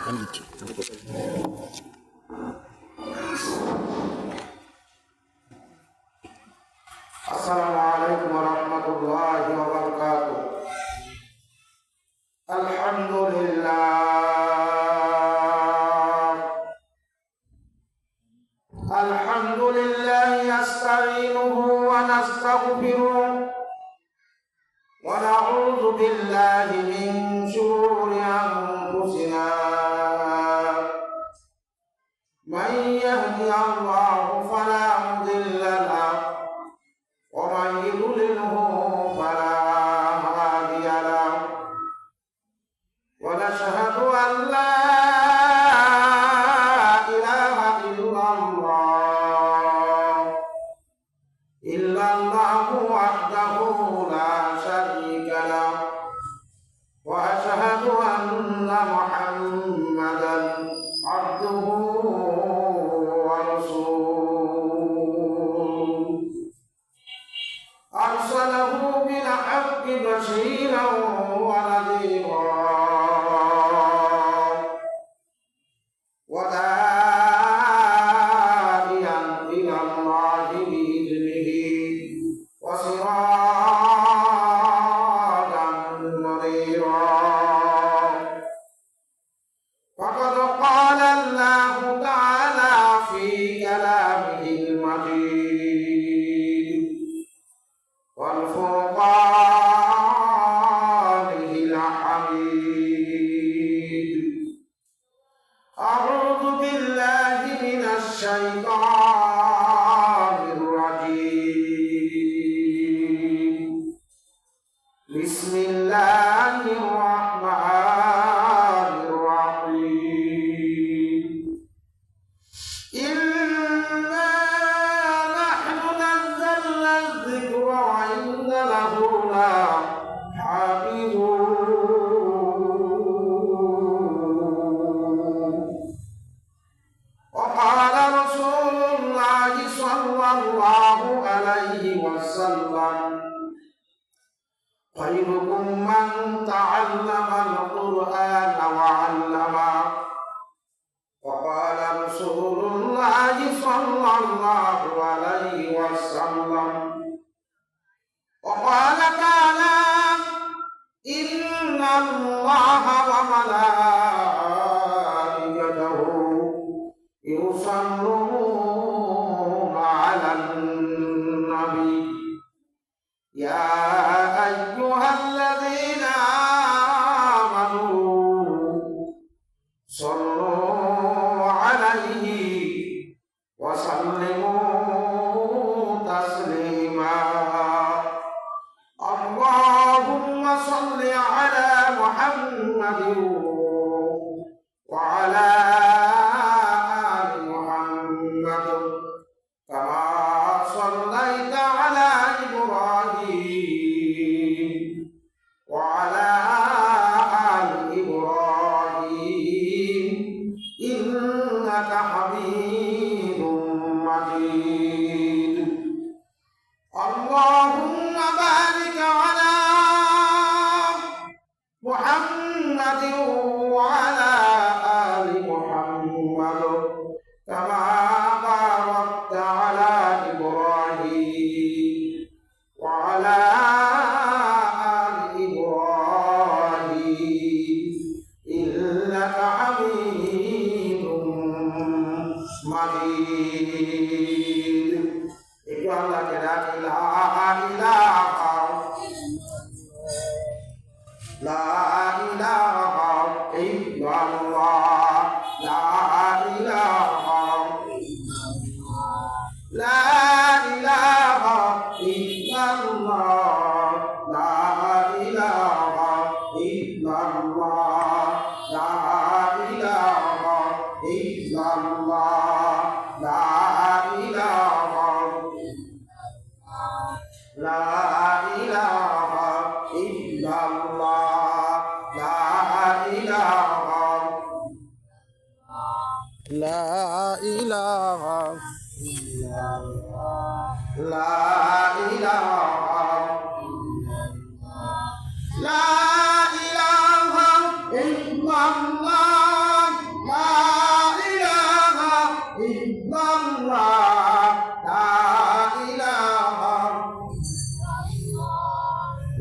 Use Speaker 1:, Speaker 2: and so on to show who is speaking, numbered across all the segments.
Speaker 1: আসসালামু আলাইকুম ওয়া রাহমাতুল্লাহি ওয়া বারাকাতুহু। আলহামদুলিল্লাহ নাস্তাঈনুহু ওয়া নাস্তাগফিরুহু ওয়া নাউযু বিল্লাহি মিন শুরুরি আনফুসিনা মান ইয়াহদিহিল্লাহু ফালা মুদিল্লা লাহু ومن يضلله فلا هادي له ونشهد أن لا إله إلا الله وحده لا شريك له وأشهد أن محمدا عبده ورسوله أرسله بالحق بشيرا ونذيرا وداعيا إلى الله بإذنه وسراجا منيرا. فقد قال الله تعالى في كلامه المجيد والفرقانه الحميد. أعوذ بالله من الشيطان الرجيم. بسم الله الرحمن الرحيم. إنا نحن نزلنا الذكر وإنا له لحافظون. وقال رسول الله صلى الله عليه وسلم خيركم من تعلم القرآن وعلمه. وقال رسول الله صلى الله عليه وسلم وقال تعالى إن الله وملائكته يصلون على النبي يا أيها الذين آمنوا صلوا عليه وسلموا تسليما. اللهم صل على محمد وعلى آل محمد كما صليت على إبراهيم وعلى آل إبراهيم إنك حميد مجيد. اللهم بارك على محمد وعلى آل محمد كما باركت على إبراهيم وعلى آل إبراهيم إنك حميد مجيد. إن الله لا إله إلا الله لا إله إلا الله لا إله إلا الله لا إله إلا الله لا إله لا إله إلا الله لا إله لا إله إلا الله لا إله لا إله إلا الله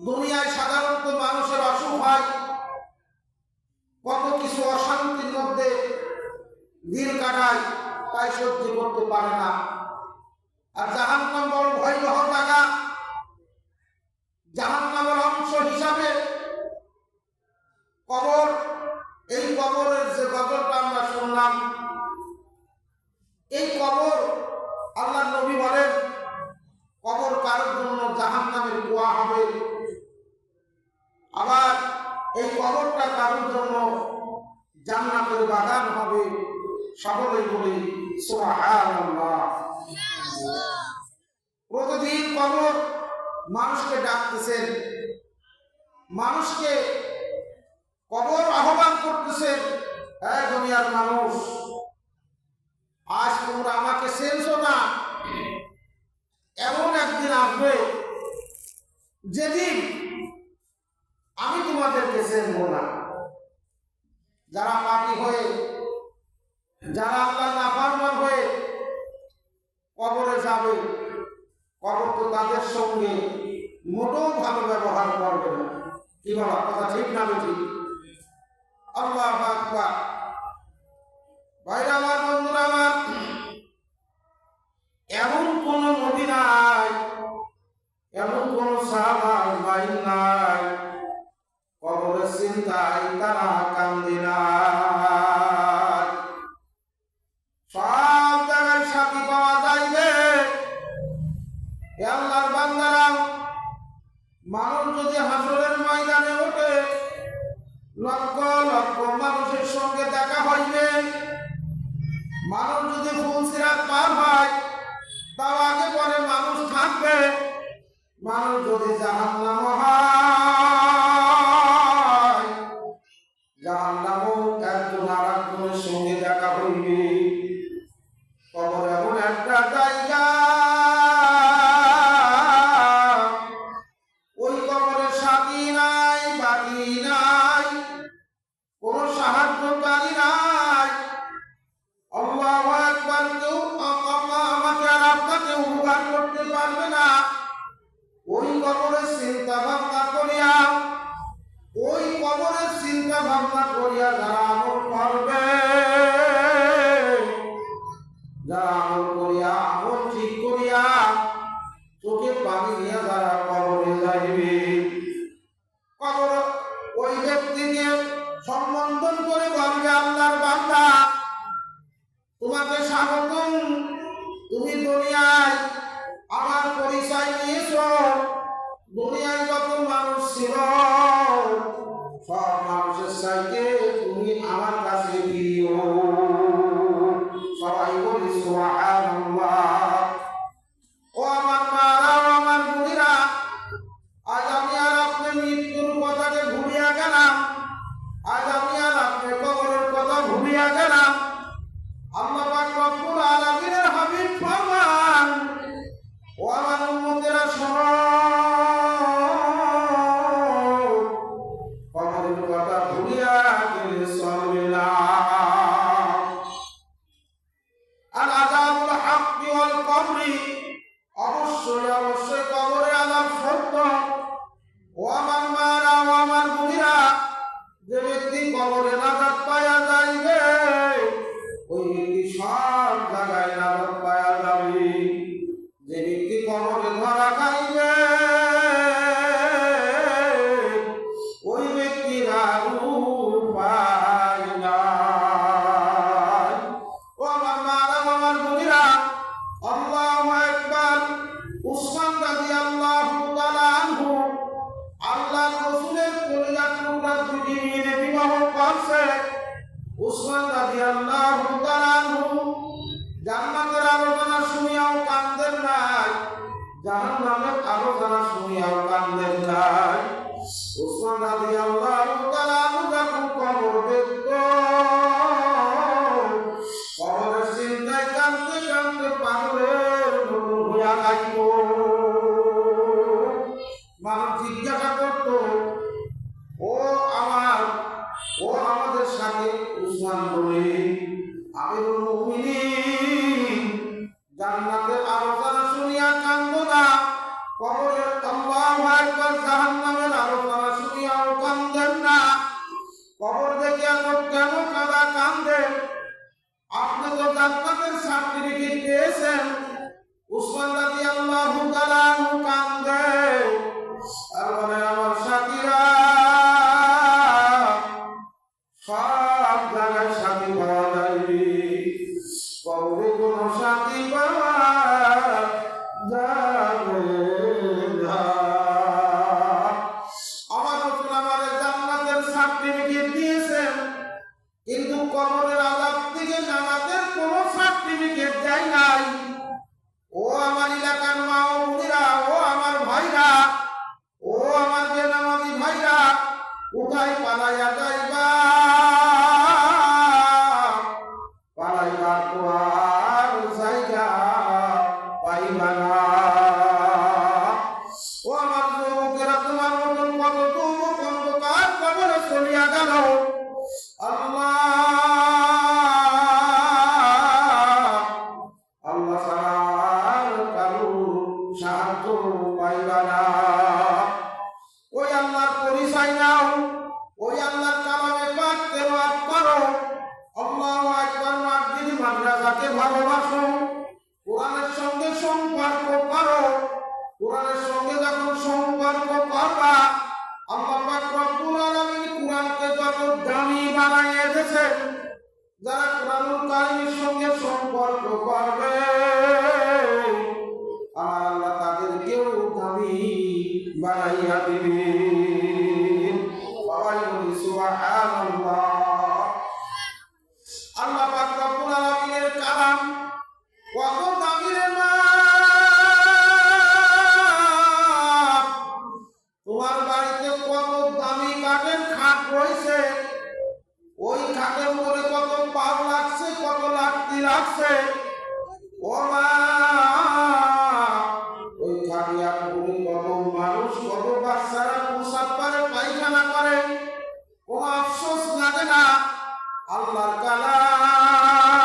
Speaker 1: দুনিয়ায় সাধারণত মানুষের অসুখ হয়, কত কিছু অশান্তির মধ্যে দিন কাটায়, তাই সহ্য করতে পারে না। আর জাহান্নাম বড় ভয়াবহ জায়গা। জাহান্নামের অংশ হিসাবে কবর, এই কবরের যে গজলটা আমরা শুনলাম, এই কবর আল্লাহ নবী বলেন কবর কারোর জন্য জাহান্নামের কুয়া হবে, আবার এই কবরটা কারোর জন্য জান্নাতের বাগান হবে। সকলেই বলি সুবহানাল্লাহ। প্রতিদিন কবর মানুষকে ডাকতেছেন, মানুষকে কবর আহ্বান করতেছেন, হ্যাঁ দুনিয়ার মানুষ, আজ তোমরা আমাকে চেনছো না, এমন একদিন আসবে যেদিন আমি তোমাদেরকে চেনবো না। যারা পাপী হয়ে, যারা আল্লাহর নাফরমান হয়ে কবরে যাবে, কবর তো তাদের সঙ্গে মোটেও ভালো ব্যবহার করবে না। কি বলা কথা ঠিক না বেঠিক? আল্লাহু আকবার। ভাইরা আমার, বন্ধুরা আমার, এমন কোন নবী নাই, এমন কোন সাহাবা ভাই নাই কবরের চিন্তায় তারা কান্দে না। সব জায়গায় সাথী পাওয়া যাইবে। আল্লাহর বান্দারা, মানুষ যদি হাসরের ময়দানে ওঠে, লক্ষ লক্ষ মানুষের সঙ্গে দেখা হইবে। মানুষ যদি ফুলসিরাত পার হয়, তাও আগে পরে মানুষ থাকবে। মানুষ যদি জাহান্নাম হয়, জাহান্নামও একজন আর একজনের সঙ্গে দেখা হইবে। কবর এমন একটা জায়গা, ওই কবরে সাথী নাই, বাকি নাই, কোন সাহায্যকারী নাই। আল্লাহু আকবার। কেউ আমাকে আর আপনাকে উপকার করতে পারবে না। ওই কবরের চিন্তা ভাবনা করিয়া, ওই কবরের চিন্তা ভাবনা করিয়া যারা আমল করবে, যারা আমল করিয়া, আমল ঠিক করিয়া চোখে পানি নিয়ে যারা কবরে যাইবে, কবর ওই ব্যক্তিকে সম্বোধন করে বলবে, আল্লাহর বান্দা, তোমাকে স্বাগতম, তুমি দুনিয়ায় আমার পরিচয় নিয়েছ। দুনিয়ায় যত মানুষ ছিল, সব মানুষের চাইতে তুমি আমার কাছে প্রিয়। সবাই বলি সুবহানাল্লাহ। ও আমার মারা, ও আমার বুড়িরা, আজ আমি আর আপনি মৃত্যুর কথাকে ভুলিয়া গেলাম, আজ আমি আর আপনি কবরের কথা ভুলিয়া গেলাম। আল্লাহ পাক রব্বুল আলামিনের হাবিব ফরমান, ও আমার উম্মতেরা শোনো, কবরের কথা ভুলিয়া গেলে চলবে না। আল আযাবুল হাক্কি ওয়াল কবরি, অবশ্যই অবশ্যই কবরে আযাব সত্য। ও আমার মারা, ও আমার বুড়িরা, যে ব্যক্তি কবরে নাজাত পাওয়া যাইবে, ওই ব্যক্তি সব জায়গায় নাজাত পাওয়া যাবে। যে ব্যক্তি কবরে ধরা খাইবে, ওই ব্যক্তির আর উপায় নাই। ও আমার মারা, আমার বুড়িরা, আল্লাহু আকবার। উসমান রাদিয়াল্লাহু তাআলা আনহু আল্লাহর রাসূলের কলিজার টুকরা দুটি মেয়ে বিবাহ করছে। উসমান রাদিয়াল্লাহু তাআলা আনহু জান্নাতের আলোচনা শুনিয়াও কান্দেন নাই, জাহান্নামের আলোচনা শুনিয়াও কান্দেন নাই। উসমান রাদিয়াল্লাহু তাআলা আনহু যখন কবর দেখত, কবরের চিন্তায় কাঁদতে কাঁদতে পাগলের মতো হইয়া যাইত। মানুষ জিজ্ঞাসা করত, ও আমাদের সাথে উসমান বলে, আমিরুল মুমিনিন, জান্নাতের আলোচনা শুনিয়া কান্দো না, কবরের আল্লাহু আকবার, জাহান্নামের উসমান রাদিয়াল্লাহু তাআলা কান্দে আর বলে আমার সাথীরা সব জায়গায় সাথী পাওয়া যায়নি, কবরে কোনো সাথী পাওয়া যাবে না। আমার রাসূল আমাদের জান্নাতের সার্টিফিকেট দিয়েছেন, কিন্তু কবরের আযাব থেকে জান্নাতের কোনো সার্টিফিকেট দেয় নাই। ও আমার এলাকার মা ও বোনেরা, ও আমার ভাইরা, ও আমার বেনামাজি ভাইরা, কোথায় পালাইয়া যাইবা? পালাইবা তো আর জায়গা পাইবা না। ও আমার যুবকেরা, তোমার মতন কত যুবক অন্ধকার কবরে চলিয়া গেল। আল্লাহ সাহায্য পাইবা না। ওই আল্লাহর পরিচয় নাও, ওই আল্লাহর কালামে পাক তেলাওয়াত করো, আল্লাহু আকবার মসজিদ মাদ্রাসাকে ভালোবাসো, কোরআনের সঙ্গে সম্পর্ক করো। কোরআনের সঙ্গে যখন সম্পর্ক করবা, আল্লাহ পাক রব্বুল আলামিন কোরআনকে যত দামি বানাইয়ে দিয়েছেন, যারা কোরআনুল কারীমের সঙ্গে সম্পর্ক করবে আল্লাহ তাদেরকেও দামি বানাইয়া দিবেন। সবাই বলি সুবহানাল্লাহ। আল্লাহ পাক রব্বুল আলামিনের কালাম কত দামি রে মা! তোমার বাড়িতে কত দামি কাঠের খাট রয়েছে, ওই খাটের উপরে কত পাল লাগছে, কত লাঠি লাগছে। ও মা, ওই খাটিয়ার উপরে কত মানুষ, কত বাচ্চারা প্রসাব করে, পায়খানা করে, কোনো আফসোস লাগে না। আল্লাহর কালাম,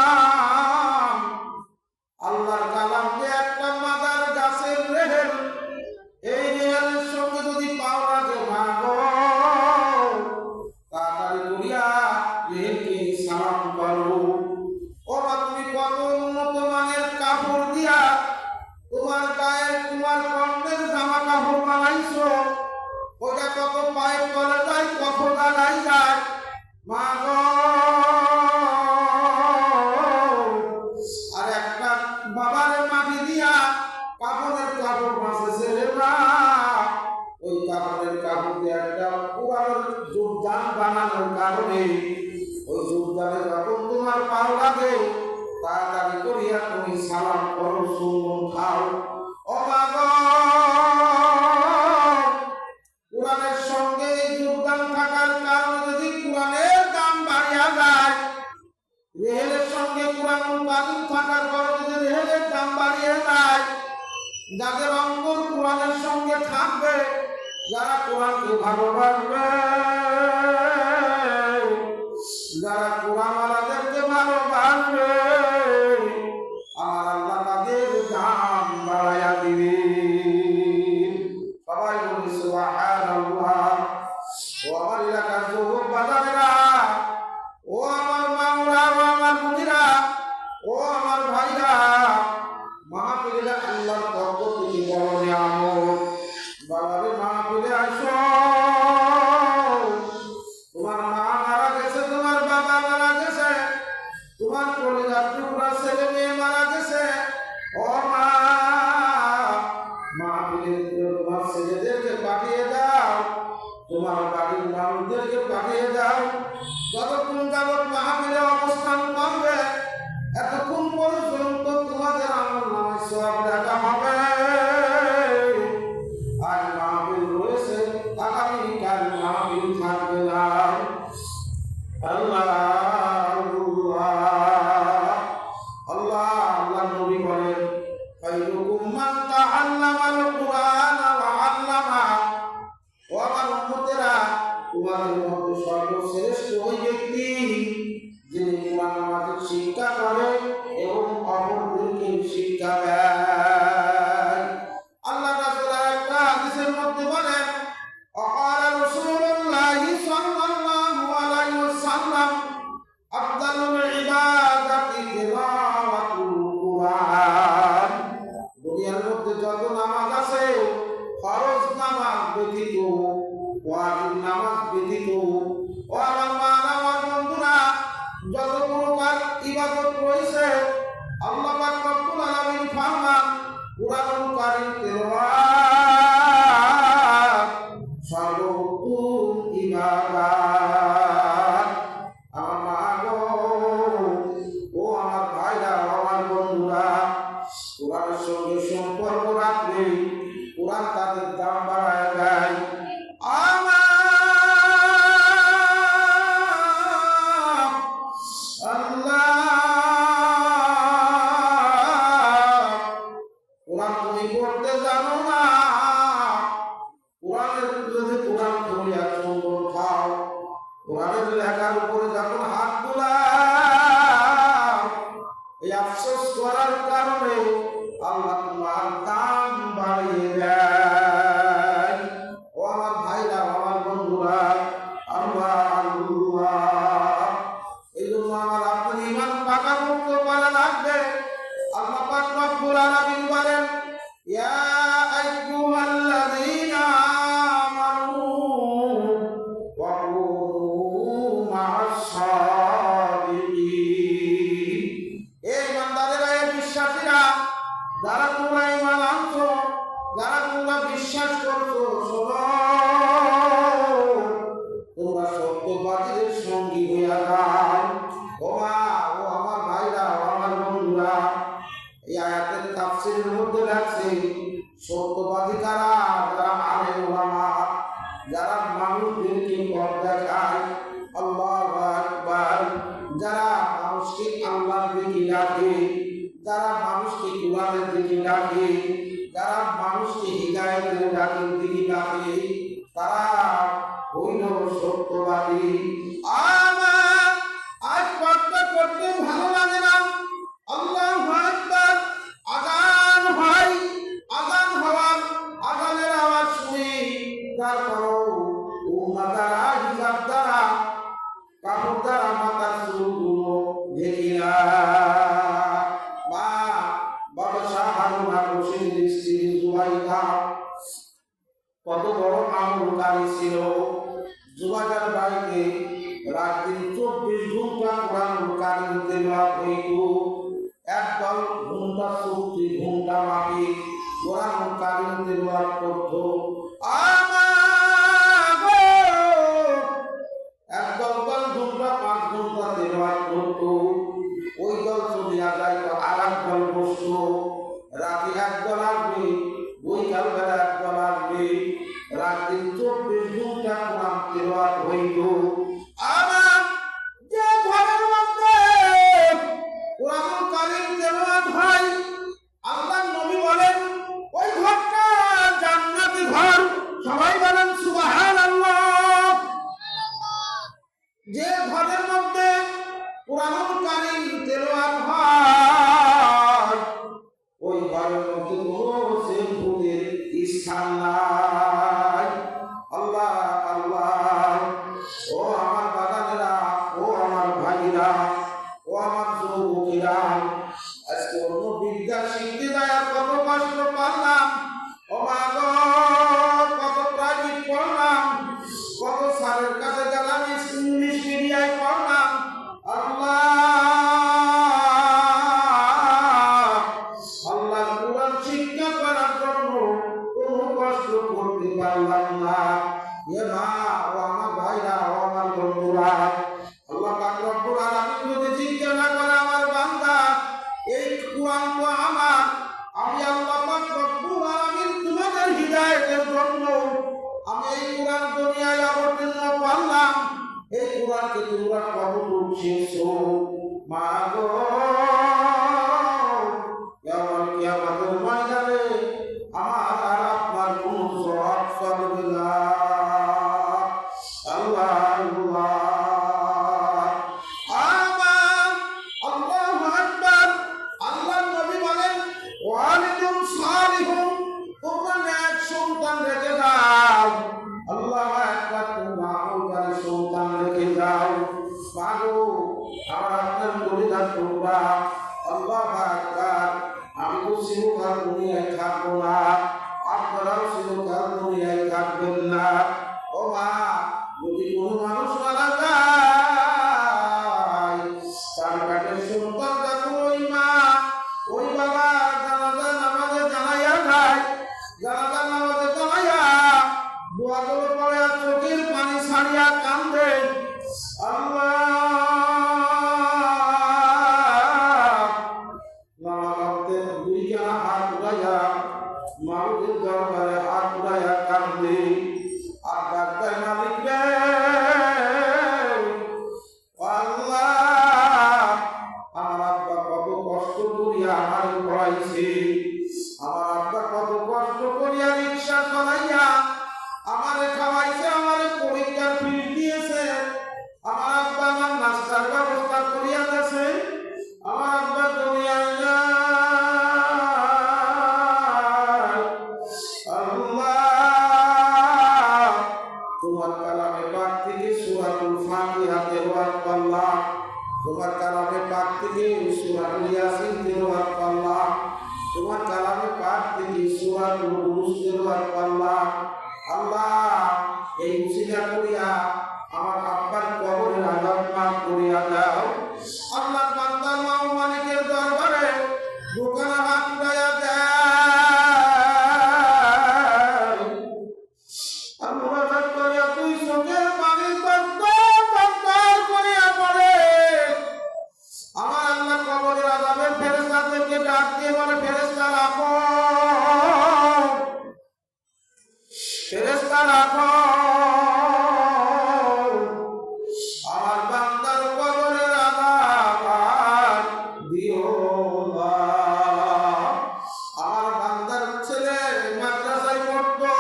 Speaker 1: আল্লাহর কালাম যে একটা মাদার গাছের রেহেল, এই রেহেলের সঙ্গে যদি পাও লাগে মাগো, তাড়াতাড়ি করিয়া রেহেলকে সালাম করো। ও মা, তুমি কত উন্নত মানের কাপড় দিয়া তোমার গায়ের, তোমার কর্মের জামা কাপড় বানাইছো, ওটা কত পায়ে চলে যায়, কত দাঁড়াই যায় মা গো। আর একটা বাবারে মাটি দিয়া কাপড়ের কাপড় বাঁচেছে রে মা, ওই কাপড়ের কাপড় দিয়ে একটা পুরানোর যোগদান বানানোর কারণে ওই যোগদানে যখন তোমার পাও লাগে, তাড়াতাড়ি করিয়া তুমি সালাম করো, চুম্বন খাও। ও মা গো, কোরআনের সঙ্গে এই যোগদান থাকার কারণে যদি কোরআনের দাম বাড়িয়া যায়, রেহেলের সঙ্গে কোরআনুল কারীম থাকার কারণে যদি রেহেলের দাম বাড়িয়ে যায়, যাদের অন্তর কোরআনের সঙ্গে থাকবে, যারা কোরআনকে ভালোবাসবে, যারা কোরআনওয়ালাদেরকে ভালোবাসবে, আমার আল্লাহ তাদের দাম বাড়াইয়া দিবেন। সবাই বলি সুবহানাল্লাহ। ও আমার এলাকার যুবক বাজারেরা, ও আমার মাওলা, ও আমার বোনেরা, ও আমার ভাইরা, মাহফিলে আল্লাহর পক্ষ থেকে বড় নিয়ামত। বাবারে মাহফিলে আসো। তোমার মা মারা গেছে, তোমার বাবা মারা গেছে, তোমার কলিজার টুকরা ছেলে মেয়ে মারা গেছে। ও মা, মাহফিলে তোমার ছেলেদেরকে পাঠিয়ে দাও, তোমার বাড়ির মানুষদেরকে পাঠিয়ে দাও। যতক্ষণ যাবত মাহফিলে অবস্থান করবে, এতক্ষণ পর্যন্ত তোমাদের আমলনামায় সওয়াব লেখা হবে। আর মাহফিল রয়েছে, আগামীকাল মাহফিল থাকবে না। আল্লাহ আল্লাহ আল্লাহ নবী বলেন, খায়রুকুম মান তাআল্লামাল কুরআন ওয়া আল্লামা। ও আমার উম্মতেরা, তোমাদের মধ্যে সর্বশ্রেষ্ঠ ওই ব্যক্তি তাদের দাম বাড়ায় দেয়। আমার আল্লাহ, কোরআন তুমি পড়তে জানো না, কোরআনের যদি কোরআন ধরিয়া চুম্বন খাও, কোরআনের লেখার উপরে যখন হাত বুলাও, এই আফসোস করার কারণে আল্লাহ তোমার দাম বাড়িয়ে দেয়। ও আমার ভাইরা, আমার বন্ধুরা, আল্লাহ আল্লাহ, এই জন্য আমার আপনার ইমান পাকা করতে পারা লাগবে। আল্লাহ পাক রব্বুল আলামিন বলেন, ইয়া আইয়ুহাল্লাযীনা আমানু ওয়া কুনু মা'আস সাদিকিন। এই বান্দাদেরা, এই বিশ্বাসীরা, যারা তোমরা ঈমান আনছো, যারা তোমরা বিশ্বাস করছো, শোনো, তোমরা সত্যবাদীদের সঙ্গী হইয়া যাও। ও মা, ও আমার ভাইরা, ও আমার বন্ধুরা, এই আয়াতের তাফসীরের মধ্যে লাগছে সত্যবাদী কারা? যারা আলেম ওলামা, যারা মানুষদেরকে পথ দেখায়, আল্লাহু আকবার, যারা মানুষকে আল্লাহর দিকে ডাকে, যারা মানুষকে কোরআনের দিকে ডাকে, যারা মানুষকে হিদায়াতের ডাকের দিকে ডাকে, তারা হইল সত্যবাদী। আমার আজ বার্তা করতে ভালো লাগে না। আল্লাহু আকবার, আযান হয়, আযান হওয়ার আযানের আওয়াজ শুনি, তারপরও উম্মাহ দ্বারা, হিজাব দ্বারা, কাপড় দ্বারা মাথার চুলগুলো ঢেকে না। মা বাবা শাহ হারুন আর রশিদের স্ত্রী জুবাইদা কত বড় আমলকারী ছিল। জুবাইদার বাড়িতে রাত দিন 24 ঘন্টা কোরআনুল কারীম তেলাওয়াত হইত। একদল ঘন্টা 34 ঘন্টা মাফিক কোরআনুল কারীম তেলাওয়াত করত। একদল ঘন্টা 5 ঘন্টা তেলাওয়াত করত। ওই দল চলিয়া যাইত, আর একদল বসত। রাতে একদল আসবে, বৈকাল বেলা একদল আসবে। রাত দিন 24 ঘন্টা কোরআন তেলাওয়াত হইত। আমার যে ঘরের মধ্যে কোরআনুল কারীম তেলাওয়াত হয়, আল্লাহর নবী বলেন ওই ঘরটা জান্নাতি ঘর। সবাই বলেন সুবহানাল্লাহ। যে ঘরের মধ্যে কোরআনুল কারীম তেলাওয়াত হয়, ওই ঘরের মধ্যে কোনো সেনপুতের স্থান নাই। আল্লাহ আল্লাহ, ও আমার বাগানেরা, ও আমার ভাইরা, ও আমার যুবকেরা, আজকে অন্য বিদ্যা শিখতে যায় আর কত কষ্ট পারলাম। ও মা গো, কত প্রাইভেট পড়লাম, কত স্যারের কাছে গেলাম, ইংলিশ মিডিয়ায় পড়লাম। আল্লাহ আল্লাহ, কোরআন শিক্ষা করার জন্য কোনো কষ্ট করতে পারলাম না। এ মা, ও আমার ভাইরা, ও আমার বন্ধুরা, আল্লাহ পাক রব্বুল আলামিন যদি জিজ্ঞাসা করে আমার বান্দা, এই কোরআন তো আমার, আমি আল্লাহ পাক রব্বুল আলামিন তোমাদের হিদায়াতের জন্য আমি এই কোরআন দুনিয়ায় অবতীর্ণ করলাম, এই কোরআনকে তোমরা কতটুকু শিখছো? মা গো, কিয়ামতের ময়দানে আমার আর আপনার কোনো জবাব চলবে না। আল্লাহ আল্লাহ, আমার আল্লাহু আকবার। আল্লাহর নবী বলেন, ওয়ালিদুন সালিহুন, তোমরা নেক সন্তান রেখে যাও। আল্লাহু আকবার, তোমরা আমলকারী সন্তান রেখে যাও। মাগো, আমার আপনার পরিবার তোমরা, আল্লাহু আকবার, আমি তো চিরকাল দুনিয়ায় থাকবো না, আপনারাও চিরকাল দুনিয়ায় থাকবেন না। ও মা, যদি কোনো মানুষ মারা যায়, তার পেটের সন্তান যখন ওই মা, ওই বাবা জানাজা নামাজে জানাইয়া যায়, জানাজা নামাজে জানাইয়া দোয়াগুলো পড়ে আর চোখের পানি ছাড়িয়া কান্দে। আল্লাহ, নামাজ দুই হাত উঠাইয়া মারুদের দরবারে হাত আল্লাহ এই উসিলা করিয়া আমার আব্বার কবরের আযাব মাফ করিয়া দাও। আল্লাহ বান্দা মা মালিকের দরবারে দোকানে হাত উঠাইয়া দেয়। অনুরোধ করিয়া তুই চোখের পানি টপটপ করিয়া পড়ে। আমার আল্লাহ কবরের আযাবের ফেরেশতাদেরকে ডাক দিয়ে বলে, ফেরেশতা রাখো, ফেরেশতা রাখো, আমার বান্দার কবরের আযাব আর দিও না। আমার বান্দার ছেলে মাদ্রাসায় পড়তো,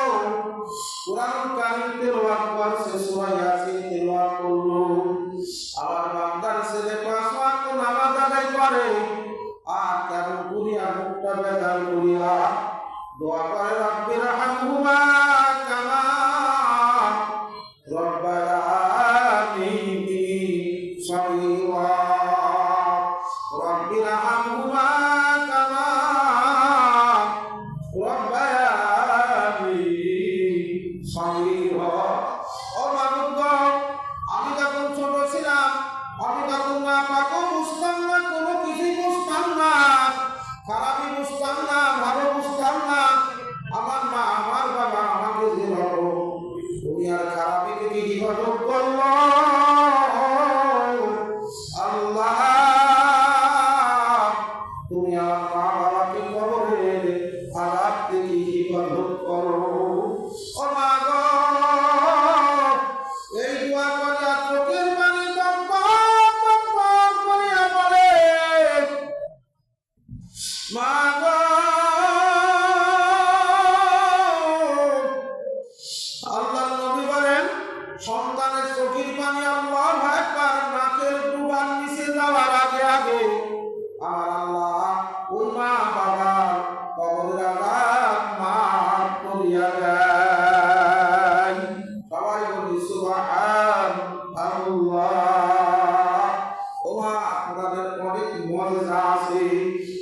Speaker 1: কুরআন কারীম তেলাওয়াত করছে, সূরা ইয়াসিন তেলাওয়াত করলো। আমার বান্দার ছেলে ৫ ওয়াক্ত নামাজ আদায় করে, আর কেমন করিয়া মুখটা বেজার করিয়া দোয়া করে, রব্বির হামহুমা কামা রব্বায়ানি সগীরা, রব্বির হামহুমা কামা রব্বায়ানি সগীরা। ও মাবুদ, আমি যখন ছোট ছিলাম, আমি তখন মা পাকও বুঝতাম না, কোনো কিছুই বুঝতাম না, খারাপই বুঝতাম না, ভালো বুঝতাম না। আমার মা আমার বাবা আমাকে যেভাবে দুনিয়ার খারাপি থেকে হিফাজত করল, আল্লাহ তুমি আমার মা বাবাকে কবরের আযাব থেকে হিফাজত করো। ও মা গো, এই দোয়া করিয়া চোখের পানি টপটপ করিয়া পড়ে। মা গো, আল্লাহর নবী বলেন, সন্তানের চোখের পানি আল্লাহু আকবার নাকের ডুবার নিচে যাওয়ার আগে আগে আমার আল্লাহ ওই মা বাবার কবরের আযাব মাফ করিয়া দেয়। সবাই বলি সুবহানাল্লাহ। ওমা, কোরআনের অনেক মজা আছে,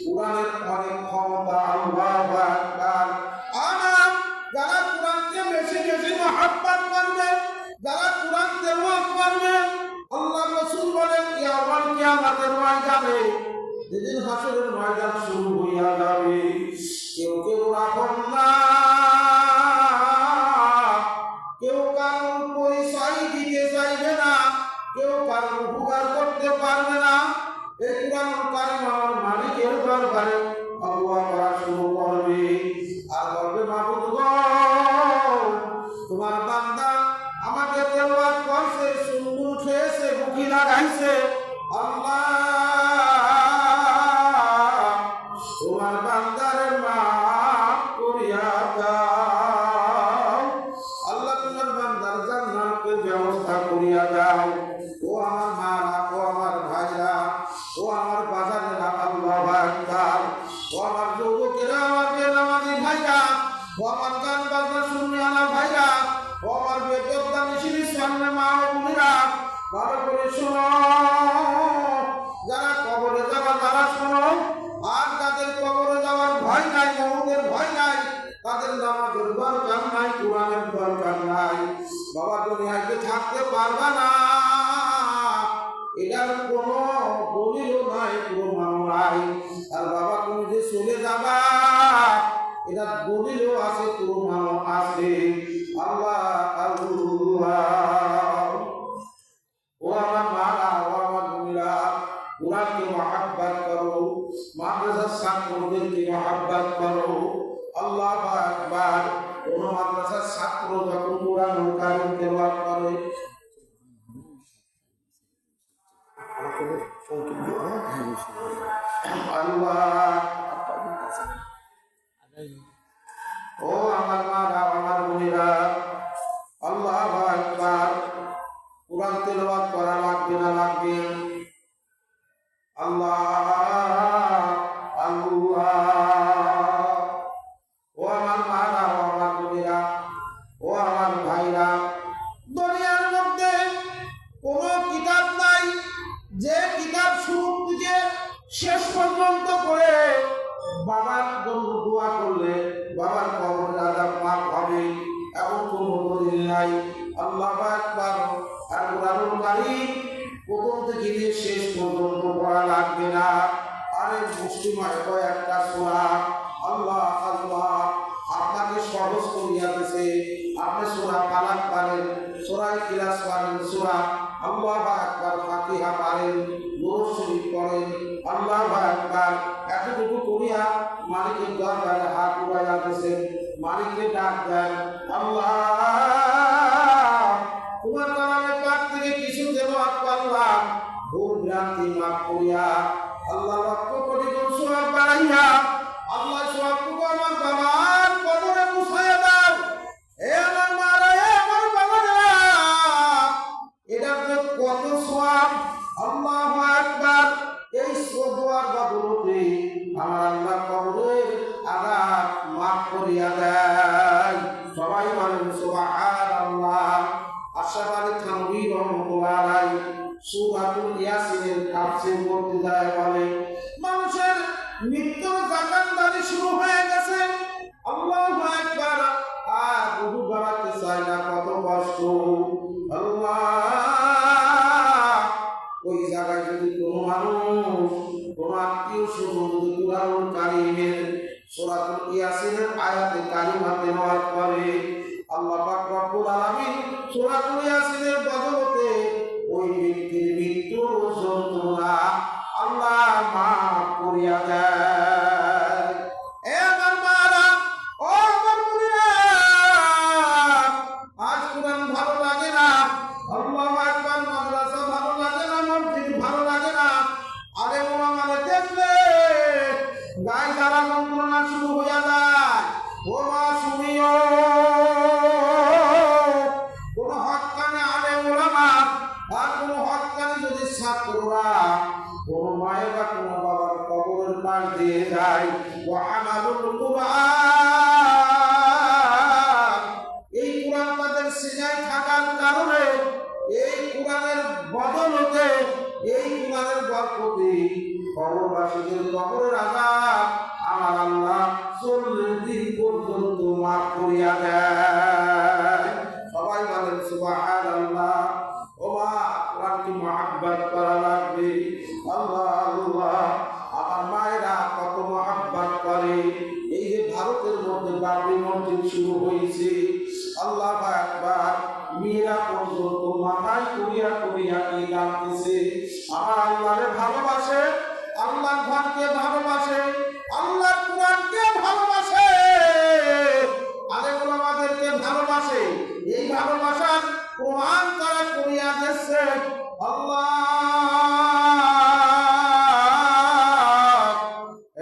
Speaker 1: কোরআনের অনেক ক্ষমতা। আল্লাহু আকবার। আমার যারা কোরআনকে বেশি বেশি মহব্বত করবে, যারা কোরআন তেলাওয়াত করবে, আল্লাহ রাসূল বলেন ইয়াউমাল কিয়ামতের ময়দানে, যেদিন হাসরের ময়দান শুরু হইয়া যাবে, কেউ কেউ রাখুন না, কেউ কারোর পরিচয় দিতে চাইবে না, কেউ কারোর উপকার করতে পারবে না। এই কোরআন কারীম আমার মালিকের দরবারে আল্লাহ করা শুরু করবে, আর বলবে, মাবুদ গো, তোমার বান্দা আমাকে তেলাওয়াত করছে, সুন্দর খেয়েছে, বুকি লাগাইছে, আল্লাহ তোমার বান্দারে মাফ করিয়া দাও। আল্লাহ তোমার বান্দার জান্নাতের ব্যবস্থা করিয়া দাও। ও আমার মারা, ও আমার ভাইরা, ও আমার বাজারেরা, আল্লাহু আকবার। ও আমার যুবকেরা, আমার বেনামাজি ভাইরা, ও আমার গান বাজনা শুনিয়ানা ভাইরা, ও আমার বেপরদা নিশির সামনে মা ও বোনেরা, ভালো করে শোনো। যারা কবরে যাবা তারা শোনো, আর যাদের কবরে যাওয়ার ভয় নাই, মৌতের ভয় নাই, তাদের নামাজের দরকার নাই, কোরআনের দরকার নাই। বাবা দুনিয়াতে থাকতে পারবা না, এটার কোনো দলিলও নাই, প্রমাণ নাই। আর বাবা তুমি যে চলে যাবা, এটার দলিলও আছে, প্রমাণও আছে। আল্লাহ আল্লাহ। ও আমার মারা, ও আমার বোনেরা, কোরআনকে মহব্বত করো, মাদ্রাসার ছাত্রদেরকে মহব্বত করো। আল্লাহু আকবার। কোন মাদ্রাসার ছাত্র যখন কোরআন কারীম তেলাওয়াত করে, আল্লাহ, ও আমার মারা, আমার বোনেরা, আল্লাহু আকবার। কোরআন তেলাওয়াত করা লাগবে না লাগবে? আল্লাহ আল্লাহ। ও আমার মারা, ও আমার বোনেরা, ও আমার ভাইরা, দুনিয়ার মধ্যে কোনো কিতাব নাই যে কিতাব শুরু লাগবে না। আরে মুসলিমায় একটা সূরা আল্লাহ আল্লাহ আপনাকে সহজ করিয়া দিয়েছে। আপনি সূরা ফালাক পারেন, সূরা ইখলাস পারেন, সূরা আল্লাহু আকবার ফাতিহা পারেন, দুরূদ শরীফ পড়েন, আল্লাহু আকবার এতটুকু করিয়া মালিকের দরবারে হাত উঠাইয়া দিয়েছেন। মালিককে ডাক দেন, আল্লাহ তোমার কালামে পাক থেকে কিছু তেলাওয়াত করলাম, ভুল ভ্রান্তি মাফ করিয়া আল্লাহ লক্ষ কোটি গুণ সওয়াব বাড়াইয়া আল্লাহ সওয়াবটুকু আমার বাবার কবরে পৌঁছাইয়া দাও। হে আমার মারা, হে আমার বাবারা, এটার যে কত সওয়াব! আল্লাহু আকবার। এই দোয়ার বদলতে আমার আল্লাহ কবরের আযাব মাফ করিয়া দেয়। সবাই বলেন সুবহানাল্লাহ। আশরাফ আলী থানভী রহমাতুল্লাহ আলাইহি সূরাতুল ইয়াসিনের তাফসীর করতে যায় বলে, মানুষের মৃত্যুর জাকাতদারি শুরু হয়ে গেছে। আল্লাহু আকবার। আর বহু বাড়াতে চাই না, কত কষ্ট। আল্লাহ, ওই জায়গায় যদি কোনো মানুষ, কোনো আত্মীয় স্বজন যদি কুরআনুল কারীমের সূরাতুল ইয়াসিনের আয়াতে কারিমা তেলাওয়াত করে, আল্লাহ পাক রব্বুল আলামিন সূরাতুল ইয়াসিনের বদলতে ওই ব্যক্তির মৃত্যুর যন্ত্রণা আল্লাহ মাফ করিয়া দেয়। এ আমার মারা, ও আমার বোনেরা, আজ কুরআন ভালো লাগে না, আল্লাহু আকবার মাদ্রাসা ভালো লাগে না, মসজিদ ভালো লাগে না, আরে ওলামারে দেখলে গায়ে জ্বালা যন্ত্রণা শুরু হইয়া যায়। ও মা শুনিও, কোন হক্কানি আলেম ওলামা আর কোন হক্কানি যদি ছাত্ররা কোন মায়ের বা কোন বাবার কবরের পাশ দিয়ে যায়, ওয়া আমালুল কুরআন, এই কুরআন তাদের সিনায় থাকার কারণে, এই কুরআনের বদলতে, এই কুরআনের বরকতে কবরবাসীদের কবরের আযাব আমার আল্লাহ 40 দিন পর্যন্ত মাফ করিয়া দেয়। সবাই বলেন সুবহানাল্লাহ। ও মা, কোরআনকে মহব্বত করা লাগবে। আল্লাহ আল্লাহ, আমার মায়েরা কত মহব্বত করে। এই যে ভারতের মধ্যে বাবরি মসজিদ শুরু হয়েছে, আল্লাহু আকবার, মেয়েরা পর্যন্ত মাথায় করিয়া করিয়া কি ডাকতেছে, আমার আল্লাহরে ভালোবাসে, আল্লাহর ঘরকে ভালোবাসে, আল্লাহর কুরআনকে ভালোবাসে, আলেম ওলামাদেরকে ভালোবাসে। এই ভালোবাসার প্রমাণ তারা করিয়া দিচ্ছে। আল্লাহ,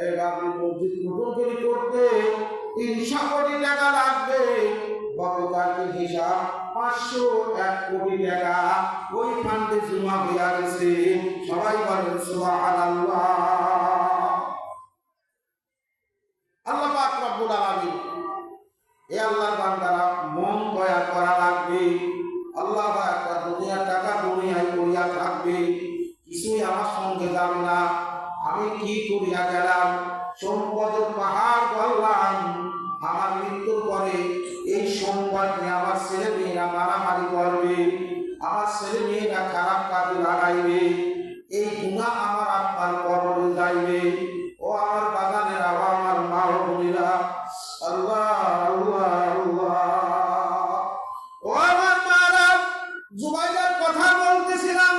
Speaker 1: এই বাবরি মসজিদ নতুন করে করতে 300 কোটি টাকা লাগবে। গতকালকে হিসাব 501 কোটি টাকা ওই ফান্ডে জমা হইয়া গেছে। সবাই বলেন সুবহানাল্লাহ। আল্লাহ পাক রব্বুল আলামিন, এ আল্লাহর বান্দারা মন দয়া করা লাগবে। আল্লাহ একটা দুনিয়ার টাকা দুনিয়ায় করিয়া থাকবে, কিছুই আমার সঙ্গে যাবে না। আমি কি করিয়া গেলাম, সম্পদের পাহাড় গড়লাম, আমার মৃত্যুর পরে এই সম্পদ নিয়ে আমার ছেলে মেয়েরা মারামারি করবে, আমার ছেলে মেয়েরা খারাপ কাজে লাগাইবে, এই গুনাহ আমার আপনার কবরে যাইবে। ও আমার বাগানেরা, ও আমার মা ও বোনেরা, আল্লাহ আল্লাহ আল্লাহ। ও আমার মারা, জুবাইদার কথা বলতেছিলাম।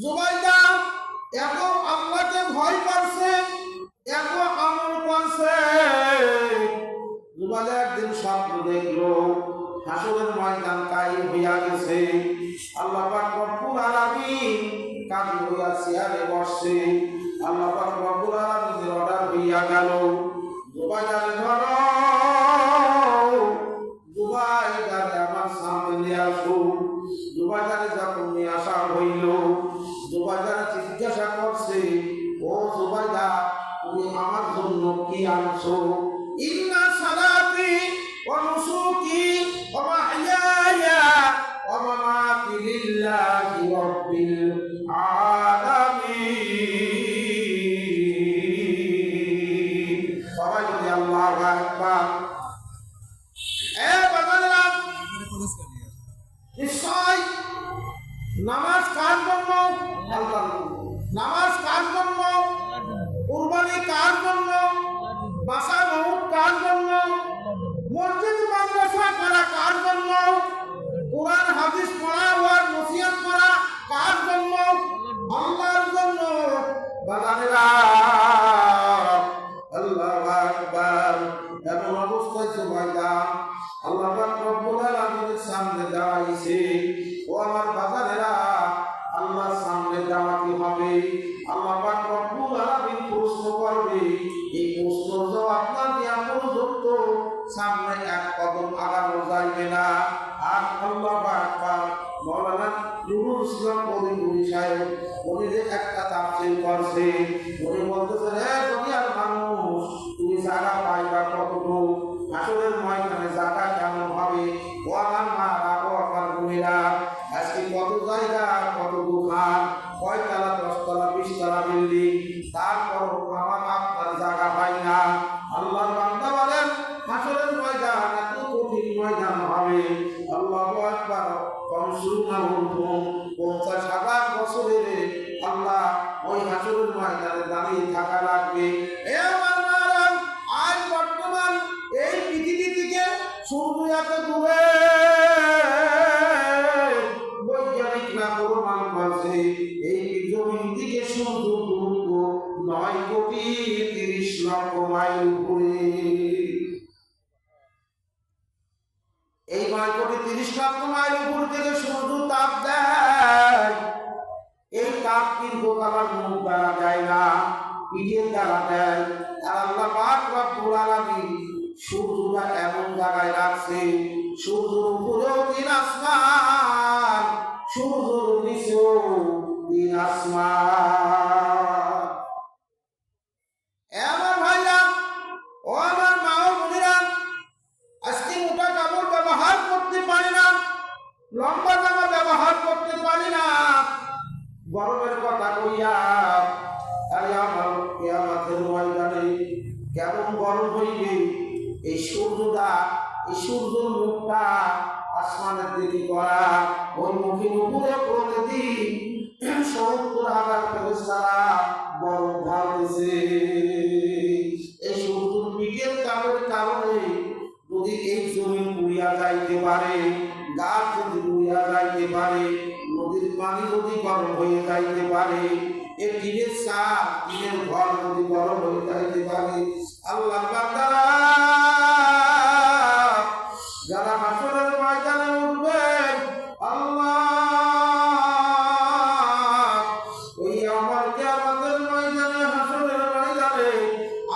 Speaker 1: জুবাইদা এত আল্লাহকে ভয় করছে, এত আমল করছে। জুবাইদা একদিন স্বপ্ন দেখলো, হাসরের ময়দান কায়েম হইয়া গেছে। আল্লাহ পাক রব্বুল আলামিন কাজী হইয়া চেয়ারে বসছে। আল্লাহ পাক রব্বুল আলামিনের অর্ডার হইয়া গেল, জুবাইদারে ধরো, জুবাইদারে আমার সামনে নিয়ে আসো। জুবাইদারে যখন নিয়ে আসা হইল, জুবাইদারে জিজ্ঞাসা করছে, ও জুবাইদা, তুমি আমার জন্য কি আনছো? ইন্না সালাতি ওয়া নুসুকি ওয়া মাহইয়ায়া ওয়া মামাতি লিল্লাহি রাব্বিল আলামিন। সবাই বলি আল্লাহু আকবার। এ বাগানেরা, নিশ্চয় নামাজ কার জন্য? আল্লাহর জন্য। নামাজ কার জন্য? বাড়ি কার জন্য, বাসা মৌত কার জন্য, মসজিদ মাদ্রাসা করা কার জন্য, কোরআন হাদিস পড়া ওয়াজ নসিহত করা কার জন্য? আল্লাহর জন্য। বাজারেরা আল্লাহু আকবার। এমন অবস্থায় সুবহানাল্লাহ আল্লাহ পাক রব্বুল আলামিনের সামনে দাঁড়াইছে। ও আমার বাজারেরা, আল্লাহর সামনে দাঁড়াতে হবে। আল্লাহ পাক রব্বুল আলামিন প্রশ্ন করবে। এই প্রশ্নের জবাব না দেওয়া পর্যন্ত সামনে এক কদম আগানো যাইবে না। আর আল্লাহু আকবার। মাওলানা নুরুল ইসলাম পরিপুরি সাহেব উনি যে একটা তাফসীর করছে, উনি বলতেছে, হে দুনিয়ার মানুষ, তুমি জায়গা পাইবা কতটুকু? আসলের ময়দানে জায়গা কেমন হবে? ও আমার মারা, ও আমার বোনেরা, আজকে কত জায়গা, কত দোকান, কয়তলা, 10 তলা, 20 তলা বিল্ডিং, তারপর আমার আপনার জায়গা পাই না। আল্লাহর বান্দা বলেন, আসলের ময়দান এত কঠিন ময়দান হবে। আল্লাহু আকবার। 50,000 বছরের আল্লাহ ওই হাসরের ময়দানে দাঁড়িয়ে থাকা লাগবে। এ আমার মারা, আজ বর্তমান এই পৃথিবী থেকে সূর্য এত দূরে, বৈজ্ঞানিকরা প্রমাণ করছে এই জমিন থেকে সূর্য দূরত্ব 9,30,00,000 মাইল উপরে। এই 9,30,00,000 মাইল উপর থেকে সূর্য তাপ দেয়। এই তাপ কিন্তু আমার মুখ দ্বারা দেয় না, পিঠের দ্বারা দেয়। আর আল্লাহ পাক রব্বুল আলামিন সূর্যটা এমন জায়গায় রাখছে, সূর্যের উপরেও 3 আসমান, সূর্যের নিচেও 3 আসমান। আমার ভাইরা, ও আমার মা ও বোনেরা, আজকে মোটা কাপড় ব্যবহার করতে পারি না, লম্বা জামা ব্যবহার করতে পারি না। গরমের কথা কইয়া, আরে আমার কিয়ামতের ময়দানে কেমন গরম হইবে। এই সূর্যটা, এই সূর্যের মুখটা আসমানের দিকে করা, ওই মুখের উপরে প্রতিদিন 70,000 ফেরেশতারা বরফ ঢালতেছে। এই সূর্যের পিঠের তাপের কারণে যদি এই জমিন পুড়িয়া যাইতে পারে, গাছ যদি পুড়িয়া যাইতে পারে, নদীর পানি যদি গরম হয়ে যাইতে পারে, এই টিনের চাল, টিনের ঘর যদি গরম হয়ে যাইতে পারে, আল্লাহর বান্দারা যারা হাসরের ময়দানে উঠবেন, আল্লাহ ওই আমার কিয়ামতের ময়দানে, হাসরের ময়দানে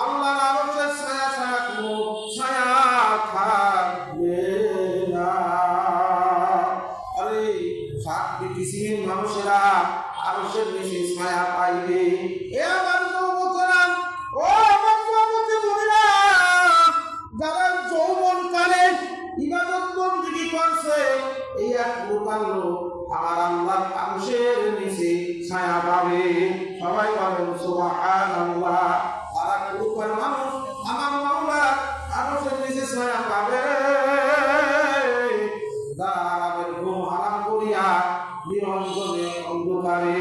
Speaker 1: আল্লাহর আরশের ছায়া ছাড়া কোনো ছায়া থাকবে না। আরে 7 পৃথিবীর মানুষেরা আরশের নিচে ছায়া পাইবে। এ আমার যুবকেরা, ও আমার যুবতী বোনেরা, যারা যৌবনকালে ইবাদত বন্দেগী করছে, এই এক প্রকার লোক আমার আল্লাহর আরশের নিচে ছায়া পাবে। সবাই বলেন সুবহানাল্লাহ। আর এক প্রকার মানুষ আমার মাওলা আরশের নিচে ছায়া পাবে, দাঁড়াবেন ঘুম হারাম করিয়া নিরঞ্জনে অন্ধকারে।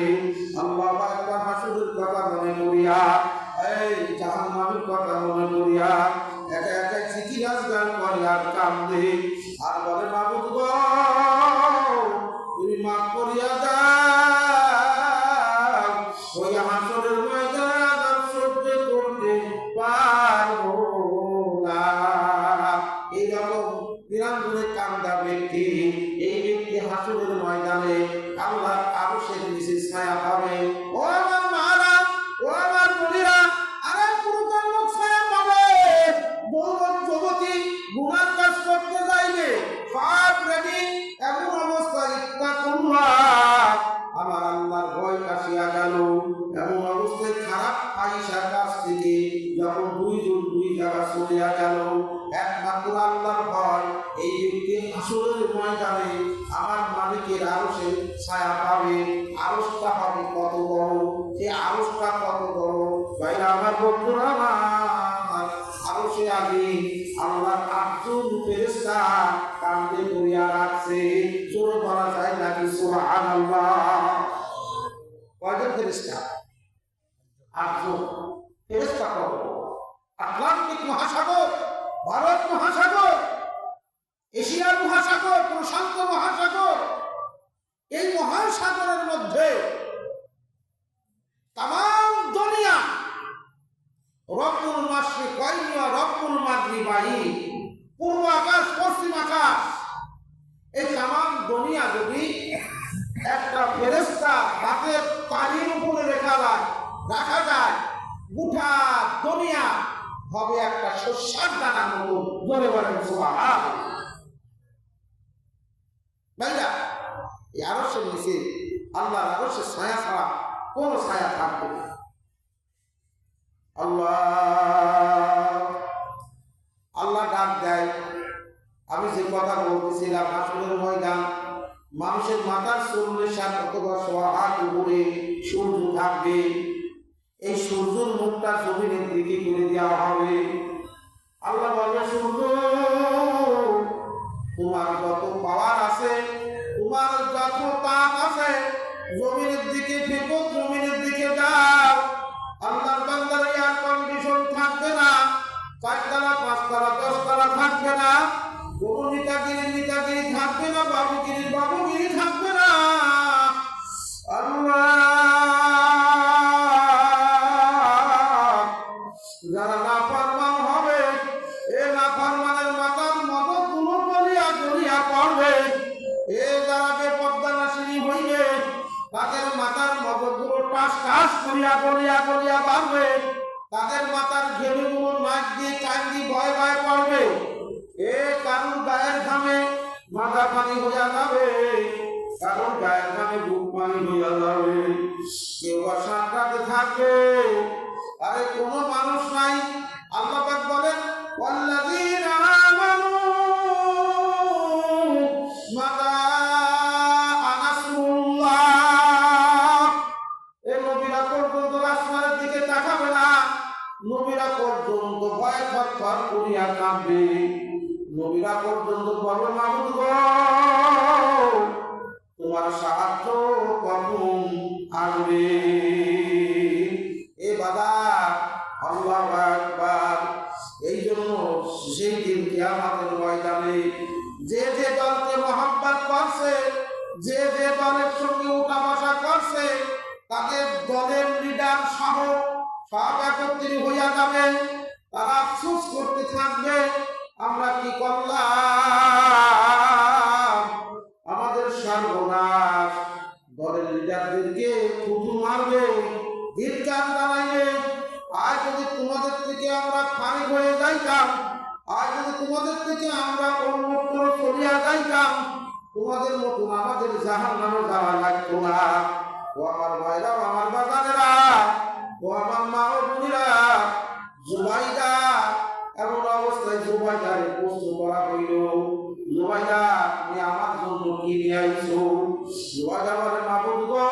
Speaker 1: আল্লাহু আকবার। হাসরের কথা মনে করিয়া, এই জাহান্নামের কথা মনে করিয়া একা একা জিকির গান করে আর কান্দে, আর বলে, মাবুদ গো, তুমি মাফ করিয়া দাও। ওই হাসরের ময়দানে আযাব সহ্য করতে পারবো না। এইরকম নিরঞ্জনে কান্দা ব্যক্তি, এই ব্যক্তি হাসরের ময়দানে আল্লাহর আরশের নিচে ছায়া পাবে। ও আমার মারা, ও আমার বোনেরা, আরেক পুরুষের লোক ছায়া পাবে। যৌবন যুবতী গুনার কাজ করতে যাইবে, সব রেডি, এমন অবস্থায় ইত্তাকুল্লাহ, আমার আল্লাহর ভয় আসিয়া গেল। এমন অবস্থায় খারাপ আইসার কাছ থেকে যখন 2 জন 2 জায়গা চলিয়া গেল, একমাত্র আল্লাহর ভয়, এই ব্যক্তি আসলের ময়দানে আমার মালিকের আরশে ছায়া পাবে। আরশটা হবে কত বড়, সেই আরশটা কত বড় ভাইরা আমার, বন্ধুরা আমার, আরশে আগে আল্লাহর 8 জন ফেরেশতা কাঁধে করিয়া রাখছে। জোরে বলা যায় নাকি সুবহানাল্লাহ? কয়জন ফেরেশতা? 8 জন ফেরেশতা এশিয়া মহাসাগর, প্রশান্ত মহাসাগর, এই মহাসাগরের মধ্যে তাম দুনিয়া রব্বুল মাশরিকাইন ওয়া রব্বুল মাগরিবাইন, পূর্ব আকাশ পশ্চিম আকাশ, এই তাম দুনিয়া যদি একটা ফেরেশতা হাতের তালির উপরে রাখা যায়, গোটা দুনিয়া হবে একটা শস্যার দানার মতো। জোরে বলেন সুবহানাল্লাহ। ভাইরা, এই আরশের নিচে আল্লাহর আরশের ছায়া ছাড়া কোন ছায়া থাকবে না। আল্লাহ ডাক দেয়। আমি যে কথা বলতেছিলাম, হাসরের ময়দান, মানুষের মাথার 40 অথবা 100 হাত উপরে সূর্য থাকবে। এই সূর্যের মুখটা জমিনের দিকে করে দেওয়া হবে। আল্লাহ বলবে, সূর্য, তোমার যত পাওয়ার আছে, তোমার যত তাপ আছে, জমিনের দিকে ফেঁকো, জমিনের দিকে যাও। আল্লাহর বান্দার এয়ার কন্ডিশন থাকবে না, 4 তলা 5 তলা 10 তলা থাকবে না, কোন নেতাগিরি থাকবে না, বাবুগিরি থাকবে না। আল্লাহ, যারা নাফরমান হবে, এ নাফরমানের মাথার মগজগুলো গলিয়া পড়বে। এ যারা বেপরদানাশীল হইবে, তাদের মাথার মগজগুলো টাস করিয়া বাড়বে। তাদের মাথার ঘেলুগুলো নাক দিয়ে কান দিয়ে ভয় পড়বে। এ কারুর গায়ের ঘামে মাথা পানি হইয়া যাবে, কারুর গায়ের ঘামে বুক পানি হইয়া যাবে। কেউ আশাটাতে থাকবে, আরে কোনো মানুষ নাই। আল্লাহ পাক বলেন, ওয়াল্লাযীনা আমানু মাতা আনাসুল্লাহ। এই নবীরা পর্যন্ত আসমানের দিকে তাকাবে না, নবীরা পর্যন্ত ভয়ে থরথর করিয়া কাঁপবে। নবীরা পর্যন্ত বলবে, মাবুদ গো, তোমার সাহায্য কখন আসবে? এ বাবা, আল্লাহু আকবার। এই জন্য সেই দিন কিয়ামতের ময়দানে যে দলকে মহব্বত করছে, যে দলের সঙ্গে উঠা বসা করছে, তাদের দলের লিডার সহ সব একত্রিত হইয়া যাবে। তারা আফসোস করতে থাকবে, আমরা কি করলাম, আমাদের সর্বনাশ। দলের লিডারদেরকে থুতু মারবে, ধিক্কার জানাইবে। আজ যদি তোমাদের থেকে আমরা ফারিগ হয়ে যাইতাম, আজ যদি তোমাদের থেকে আমরা অন্যত্র চলিয়া যাইতাম, তোমাদের মতন আমাদের জাহান্নামে যাওয়া লাগতো না। ও আমার ভাইরা, আমার বাজানেরা, ও আমার মা ও বোনেরা, জুবাইদা, এমন অবস্থায় জুবাইদারে প্রশ্ন করা হইল, জুবাইদা, তুমি আমার জন্য কি নিয়ে আইছো? জুবাইদা বলে, মাবুদ গো,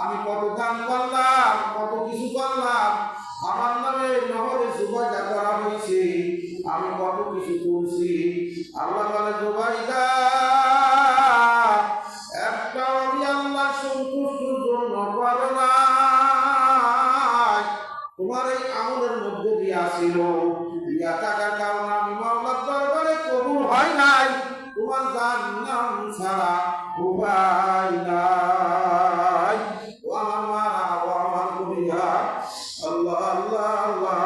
Speaker 1: আমি কত দান করলাম, কত কিছু করলাম, আমার নামে নহরে জুবাইদা করা হয়েছে, আমি কত কিছু করছি। আল্লাহ বলে, জুবাইদা, একটাও আমি আল্লাহ সন্তুষ্টির জন্য করো না। তোমার এই আমলের মধ্যে দিয়া ছিল, দিয়া থাকার কারণে আমি মাওলার দরবারে কবুল হয় নাই। তোমার জান্নাত ছাড়া উপায় নাই। ও আমার মারা, ও আমার কবিরা, আল্লাহ আল্লাহ আল্লাহ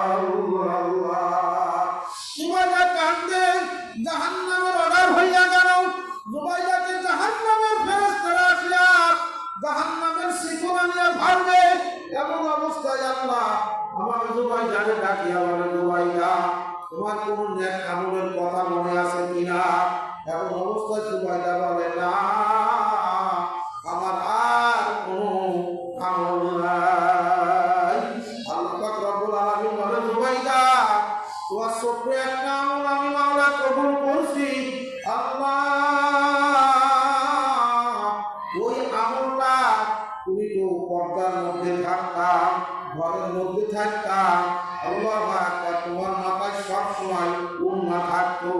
Speaker 1: আল্লাহ। জুবাইদা কান্দে, জাহান্নামের অর্ডার হইয়া গেল। জুবাইদাকে জাহান্নামের ফেরেশতারা আসিয়া জাহান্নামের শিকল নিয়ে ভাঙবে। এমন অবস্থায় আল্লাহ আমার জুবাইদাকে ডাকিয়া বলে, জুবাইদা, তোমার কোন নেক আমলের কথা মনে আছে কিনা? এমন অবস্থায় জুবাইদা বলে, না, আমার আর কোন আমল নাই। আল্লাহ পাক রব্বুল আলামিন বলে, জুবাইদা, তোমার ছোট্ট একটা আমল আমি মাওলা কবুল করছি। আল্লাহ, ওই আমলটা, তুমি তো পর্দার মধ্যে থাকতাম, ঘরের মধ্যে থাকতাম, আল্লাহ আকবার, তোমার মাথায় সবসময় উন্না থাকতো।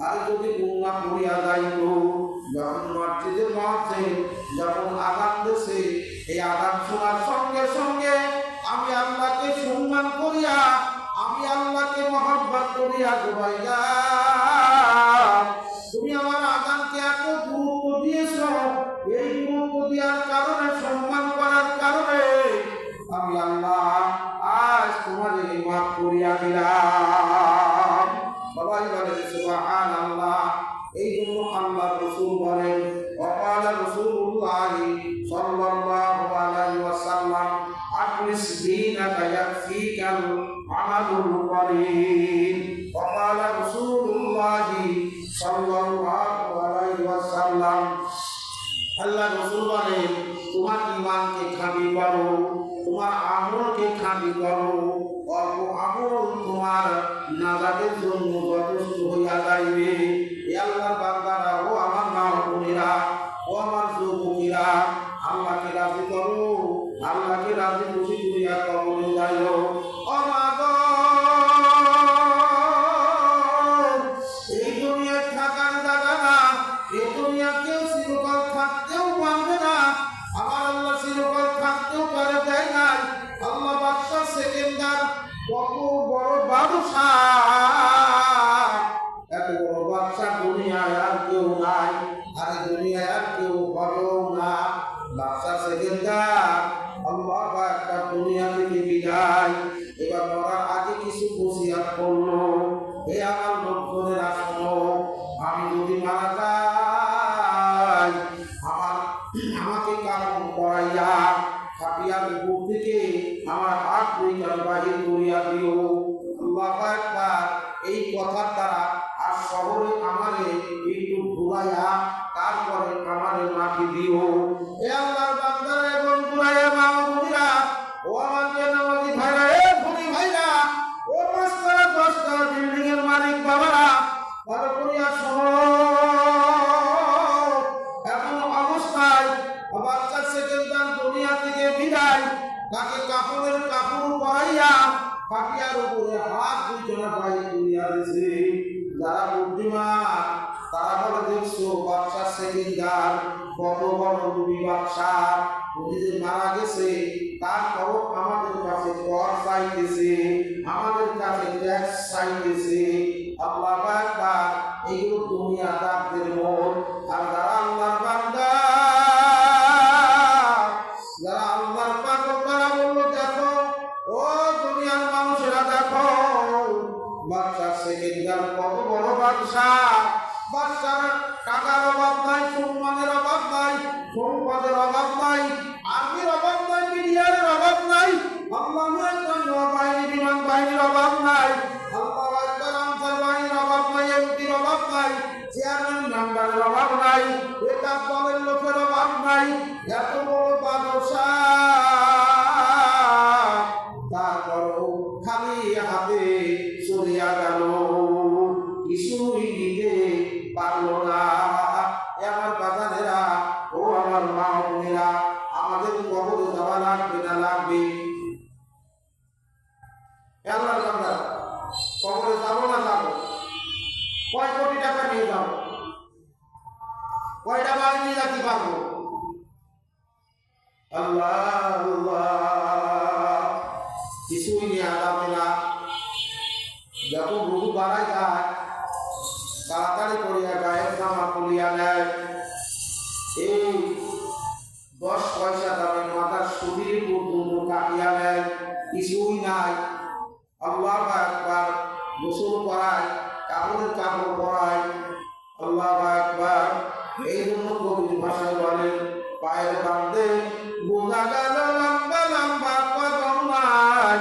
Speaker 1: আর যদি উন্না পড়িয়া যাইতো, যখন মসজিদের মধ্যে যখন আযান দিছে, এই আযান শোনার সঙ্গে সঙ্গে আমি আল্লাহকে সম্মান করিয়া, আমি আল্লাহকে মহব্বত করিয়া জুবাইদা আল্লাহ। এই জন্য আল্লাহ রাসূল বলেন ওয়াকালা রাসূলুল্লাহ সাল্লাল্লাহু আলাইহি ওয়াসাল্লাম আখলিস দীনাকা ইয়াকফিকাল আমালুল কলিল। ওয়াকালা রাসূলুল্লাহ সাল্লাল্লাহু আলাইহি ওয়াসাল্লাম আল্লাহ রাসূল বলেন তোমার ঈমানকে খাঁটি করো, তোমার আমলকে খাঁটি করো, অল্প আমল তোমার নাজাতের জন্য যথেষ্ট হইয়া যাইবে। এ আল্লাহর বান্দারা, ও আমার মা বোনেরা, ও আমার যুবকেরা, আল্লাহকে রাজি করো, আল্লাহকে রাজি খুশি করিয়া কবরে যাইও। ও মা গো, এই দুনিয়ায় থাকার জায়গা না, এই দুনিয়া কেউ চিরকাল থাকতেও পারবে না। আমার আল্লাহ চিরকাল থাকতেও পারে দেয় নাই। আল্লাহ বাদশা সেকেন্ডার, কত বড় বাদশাহ, এত বড় বাদশা দুনিয়ায় আর কেউ নাই, আর দুনিয়ায় আর কেউ হবেও না। বাদশা সেকেন্ডার আল্লাহ একটা দুনিয়া থেকে বিদায়, এবার মরার আগে কিছু ওসিয়ত করলো। হে আমার লোকজনেরা শোনো, আমি যদি মারা যাই, আমাকে কারণ করাইয়া খাটিয়ার উপর থেকে আমার হাত দুইটা বাহির করিয়া দিও। আল্লাহু আকবার। এই কথার দ্বারা আর শহরে আমারে একটু ঘুরাইয়া তারপরে আমারে মাটি দিও। এ আল্লাহর বান্দারা এবং ঘুরাইয়া মা বোনেরা, ও আমার নামাজি ভাইরা, এ ধনী ভাইরা, ও মাস্টার 10টা বিল্ডিং এর মালিক বাবারা, ভালো করিয়া শোনো। এমন অবস্থায় বাচ্চা সেকেন্ডার দুনিয়া থেকে বিদায়, তাকে কাপড়ের কাপড় পরাইয়া খাটিয়ার উপরে হাত দুইজনা বাইরে তুলিয়া দিয়েছে। যারা বুদ্ধিমান তারা বলে, দেখছো বাচ্চা সেকেন্ডার কত বড় দুই বাচ্চা, উনি যে মারা গেছে তারপরও আমাদের কাছে কর চাইতেছে, আমাদের কাছে ট্যাক্স চাইতেছে। আল্লাহু আকবার। এইগুলো দুনিয়াদারদের মন। আর যারা আল্লাহর বান্দা, যারা আল্লাহর পাগল, তারা বলল, দেখো ও দুনিয়ার মানুষেরা, দেখো বাদশা সেকেন্ডার কত বড় বাদশা। বাদশার টাকার অভাব নাই, সম্মানের অভাব নাই, সম্পদের অভাব নাই, আর্মির অভাব নাই, মিডিয়ার অভাব নাই, আল্লাহ নৌবাহিনী বিমান বাহিনীর অভাব নাই, আল্লাহ আনসার বাহিনীর অভাব নাই, এমপির অভাব নাই, চেয়ারম্যান মেম্বারের অভাব নাই, বেকার দলের লোকের অভাব নাই। এত বড় বাদশা, তারপরও খালি হাতে চলিয়া গেল, কিছুই দিতে পারলো না। আমার বাজারেরা, ও আমার মা বোনেরা, আমাদের কবরে যাওয়া লাগবে না লাগবে? আল্লাহর বান্দা, কবরে যাবো না যাবো? কয় কোটি টাকা নিয়ে যাবো? কয়টা বাড়ি নিয়ে যাতে পারবো? আল্লাহ আল্লাহ, কিছুই নিয়ে যাবে না। যত বহু বাড়ায় যায়, তাড়াতাড়ি করিয়া গায়ের জামা খুলিয়া নেয়। এই 10 পয়সা দামে মাথার শরীর পর্যন্ত কাটিয়া নেয়, কিছুই নাই। আল্লাহু আকবার। গোসল করায়, কাপড়ের কাপড় পরায়। আল্লাহু আকবার। এই জন্য কবির ভাষায় বলেন, পায়ের বাঁধে বোঝা গেল লম্বা লম্বা কদম নাই,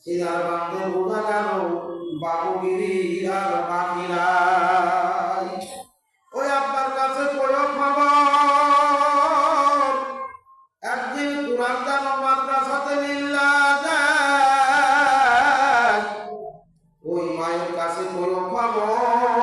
Speaker 1: সিনার বাঁধে বোঝা গেল বাবুগিরি আর বাকি নাই। ওই আপনার কাছে কোনো খবর, একদিন কোরআন জানো মাদ্রাসাতে লিল্লা যায়, ওই মায়ের কাছে কোনো খবর,